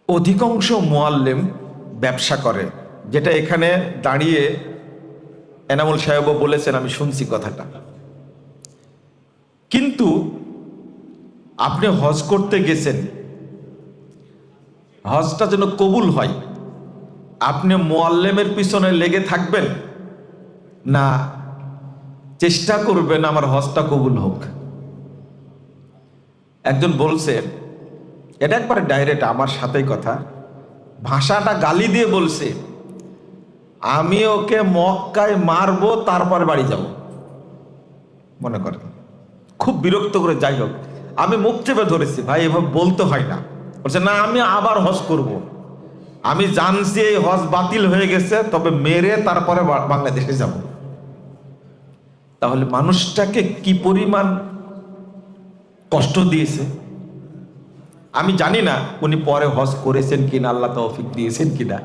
অধিকাংশ মুআল্লিম ব্যবসা করে, যেটা এখানে দাঁড়িয়ে এনামুল সাহেবও বলেছেন, আমি শুনছি কথাটা। কিন্তু আপনি হজ করতে গেছেন, হজটা যেন কবুল হয়, আপনি মুআল্লিমের পিছনে লেগে থাকবেন না চেষ্টা করবেন আমার হজটা কবুল হোক? একজন বলছে, এটা একবারে ডাইরেক্ট আমার সাথেই কথা, ভাষাটা গালি দিয়ে বলছে, আমি ওকে মক্কায় মারবো তারপরে বাড়ি যাব। মনে করেন খুব বিরক্ত করে, যাই হোক আমি মুখ চেপে ধরেছি, ভাই এভাবে বলতে হয় না। বলছে না, আমি আবার হজ করব। আমি জানছি এই হজ বাতিল হয়ে গেছে, তবে মেরে তারপরে বাংলাদেশে যাব। তাহলে মানুষটাকে কি পরিমাণ কষ্ট দিয়েছে আমি জানি না, উনি পরে হজ করেছেন কিনা, আল্লাহ তৌফিক দিয়েছেন কিনা।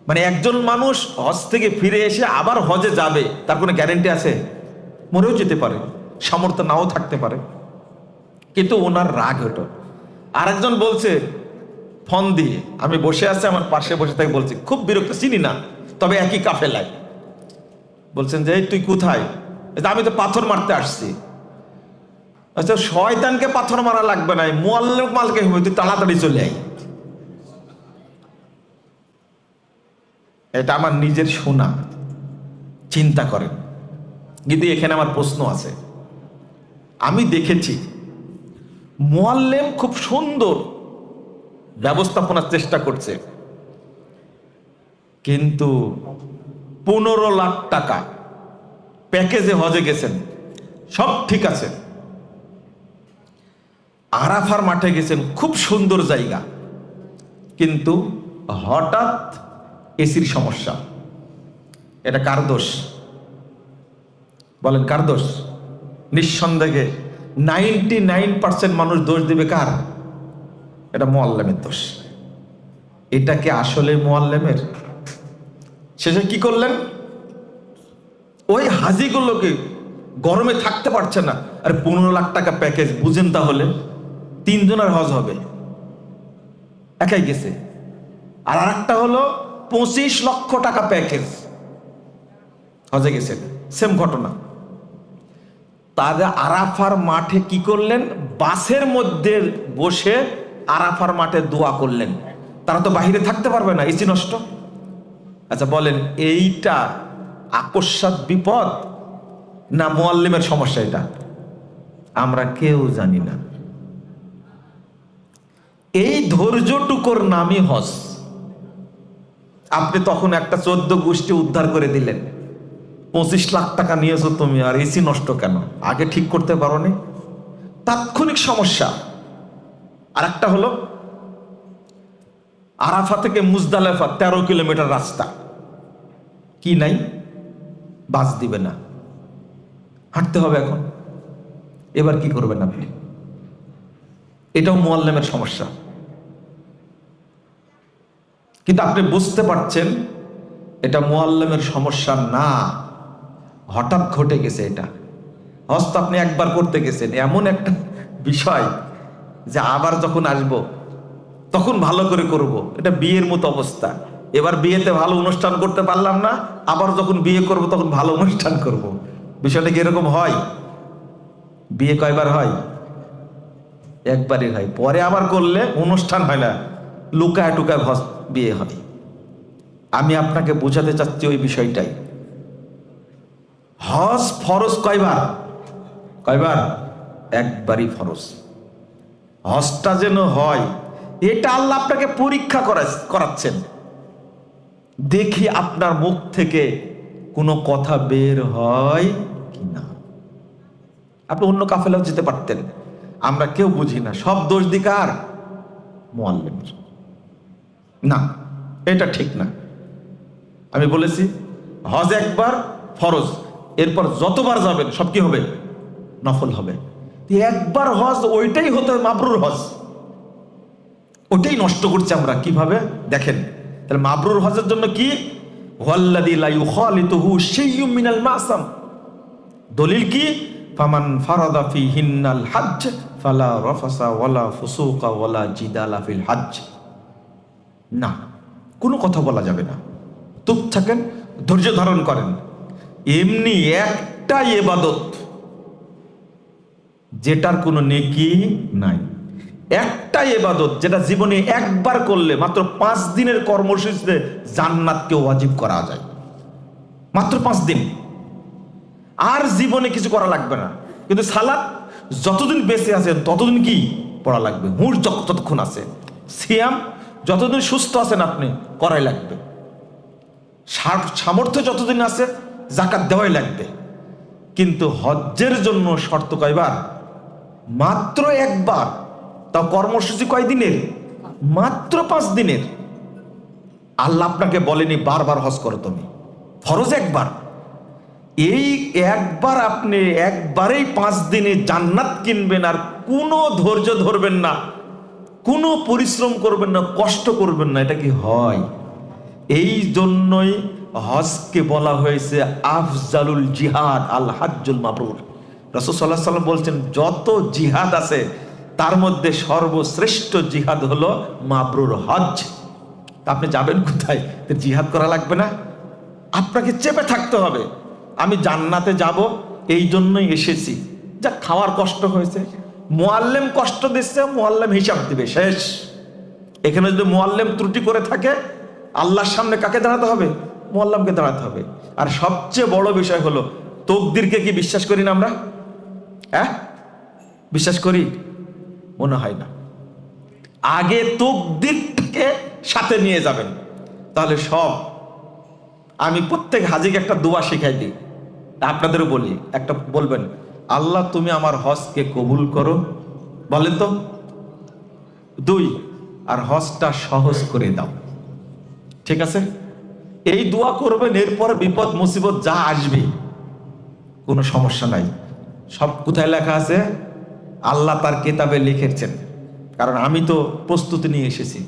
মানে একজন মানুষ হজ থেকে ফিরে এসে আবার হজে যাবে, তার কোনো গ্যারেন্টি আছে? মরেও যেতে পারে, সামর্থ্য নাও থাকতে পারে। কিন্তু ওনার রাগ হতো। আরেকজন বলছে ফোন দিয়ে, আমি বসে আছি আমার পাশে বসে থেকে বলছি, খুব বিরক্ত, চিনি না তবে একই কাফেলায়। বলছেন যে এই তুই কোথায়? আমি তো পাথর মারতে আসছি। আচ্ছা, শয়তানকে পাথর মারা লাগবে না, মুআল্লিম মালকে হবে, তুই তাড়াতাড়ি চলে আয়। এটা আমার নিজের শোনা, চিন্তা করেন। কিন্তু এখানে আমার প্রশ্ন আছে। আমি দেখেছি মুআল্লিম খুব সুন্দর ব্যবস্থাপনার চেষ্টা করছে, কিন্তু 15 লাখ টাকা প্যাকেজে হজে গেছেন, সব ঠিক আছে। আরাফার মাঠে গেছেন, খুব সুন্দর জায়গা, কিন্তু হঠাৎ এসির সমস্যা। এটা কার দোষ বলেন? কার দোষ? নিঃসন্দেহে 99% মানুষ দোষ দিবে কার? এটা মুআল্লিমের দোষ। এটা কি আসলে মুআল্লিমের? শেষে কি করলেন? ওই হাজিগুলোকে গরমে থাকতে পারছে না, আর 15 লাখ টাকা প্যাকেজ, বুঝেন তাহলে 3 জনের হজ হবে, একাই গেছে। আর আরেকটা হলো 25 লক্ষ টাকা প্যাকেজ, হজে গেছে, সেম ঘটনা। তাদের আরাফার মাঠে কি করলেন? বাসের মধ্যে বসে আরাফার মাঠে দোয়া করলেন। তারা তো বাহিরে থাকতে পারবে না, এসি নষ্ট। আচ্ছা বলেন, এইটা আকস্মাৎ বিপদ না মুআল্লিমের সমস্যা? এটা আমরা কেউ জানি না। এই ধৈর্যটুকুর নামই হজ। আপনি তখন একটা 14 গোষ্ঠী উদ্ধার করে দিলেন, 25 লাখ টাকা নিয়েছো তুমি, আর এসি নষ্ট কেন? আগে ঠিক করতে পারোনি, তাৎক্ষণিক সমস্যা। আর একটা হলো আরাফা থেকে মুজদালেফা 13 কিলোমিটার রাস্তা, কি নাই? বাস দিবে না, হাঁটতে হবে এখন। এবার কি করবেন আপনি? এটাও মুআল্লিমের সমস্যা। কিন্তু আপনি বুঝতে পারছেন এটা মুআল্লিমের সমস্যা না, হঠাৎ ঘটে গেছে এটা। হজ তো আপনি একবার করতে গেছেন, এমন একটা বিষয় যে আবার যখন আসবো তখন ভালো করে করব। এটা বিয়ের মতো অবস্থা। এবার বিয়েতে ভালো অনুষ্ঠান করতে পারলাম না, আবার যখন বিয়ে করব তখন ভালো অনুষ্ঠান করব। বিষয়টা কি এরকম হয়? বিয়ে কয়বার হয়? একবারই হয়। পরে আবার করলে অনুষ্ঠান হয় না, লুকায় টুকায় বিয়ে হয়। আমি আপনাকে বোঝাতে চাচ্ছি ওই বিষয়টাই। হজ ফরজ কয়বার? কয়বার? একবারই ফরজ। হজটা যেন হয়, এটা আল্লাহ আপনাকে পরীক্ষা করাচ্ছেন। দেখি আপনার মুখ থেকে কোনো কথা বের হয় কিনা। আপনি অন্য কাফেলাও যেতে পারতেন, আমরা কেউ বুঝি না, সব দোষ দি কার? মুআল্লিমের। না, এটা ঠিক না। আমি বলেছি হজ একবার ফরজ, এরপর যতবার যাবেন সব কি হবে? নফল হবে। একবার হজ, ওইটাই হতে হবে মাবরুর হজ। ওটাই নষ্ট করছে আমরা। কিভাবে দেখেন? তাহলে মাবরুর হজের জন্য কি? ওয়াল্লাযী লা ইউখালিতুহু শাইয়্যুম মিনাল মাসাম। দলিল কি? ফামান ফারাদা ফীহিন্নাল হজ্জ ফালা রাফাসা ওয়ালা ফুসুকা ওয়ালা জিদালা ফিল হজ্জ। না, কোনো কথা বলা যাবে না, চুপ থাকেন, ধৈর্য ধারণ করেন। এমনি একটাই ইবাদত যেটার কোনো নেকি নাই, একটাই ইবাদত যেটা জীবনে একবার করলে মাত্র 5 দিনের কর্মসূচিতে জান্নাতকে ওয়াজিব করা যায়, মাত্র 5 দিন, আর জীবনে কিছু করা লাগবে না। কিন্তু সালাত যতদিন বেঁচে আছেন ততদিন কি পড়া লাগবে, হুঁশ যতক্ষণ আছে। সিয়াম যতদিন সুস্থ আছেন আপনি করাই লাগবে। সামর্থ্য যতদিন আছে যাকাত দেওয়াই লাগবে। কিন্তু হজ্জের জন্য শর্ত কয়বার? মাত্র একবার, তাও কর্মসূচি কয় দিনের? মাত্র 5 দিনের। আল্লাহ আপনাকে বলেনি বারবার হজ করো তুমি, ফরজ একবার। এই একবার আপনি একবারেই 5 দিনে জান্নাত কিনবেন, আর কোনো ধৈর্য ধরবেন না, কোনো পরিশ্রম করবেন না, কষ্ট করবেন না, এটা কি হয়? এই জন্যই হজকে বলা হয়েছে আফজালুল জিহাদ আল হাজ্জুল মাবরুর। রাসূল সাল্লাল্লাহু আলাইহি ওয়াসাল্লাম বলছেন যত জিহাদ আছে তার মধ্যে সর্বশ্রেষ্ঠ জিহাদ হলো মাবরুর হজ। আপনি যাবেন কোথায়? জিহাদ করা লাগবে না, আপনাকে চেপে থাকতে হবে। আমি জান্নাতে যাব এই জন্যই এসেছি, যা খাওয়ার কষ্ট হয়েছে, মুআল্লিম কষ্ট দিচ্ছে, মুআল্লিম হিসাব দিবে, শেষ। এখানে যদি মুআল্লিম ত্রুটি করে থাকে আল্লাহর সামনে কাকে দাঁড়াতে হবে? মুআল্লিমকে দাঁড়াতে হবে। আর সবচেয়ে বড় বিষয় হলো তাকদীরকে কি বিশ্বাস করি না আমরা? হ্যাঁ, বিশ্বাস করি? মনে হয় না। আগে তাকদীরকে সাথে নিয়ে যাবেন, তাহলে সব। আমি প্রত্যেক হাজিকে একটা দোয়া শিখাই দিই, আপনাদেরও বলি, একটা বলবেন, আল্লাহ তুমি আমার হজকে কবুল করো, বলেন তো। 2, আর হজটা সহজ করে দাও। ঠিক আছে, এই দোয়া করবেন। এরপরে বিপদ মুসিবত যা আসবে কোনো সমস্যা নাই। সব কোথায় লেখা আছে? আল্লাহ তার কিতাবে লিখেছেন, কারণ আমি তো প্রস্তুতি নিয়ে এসেছি।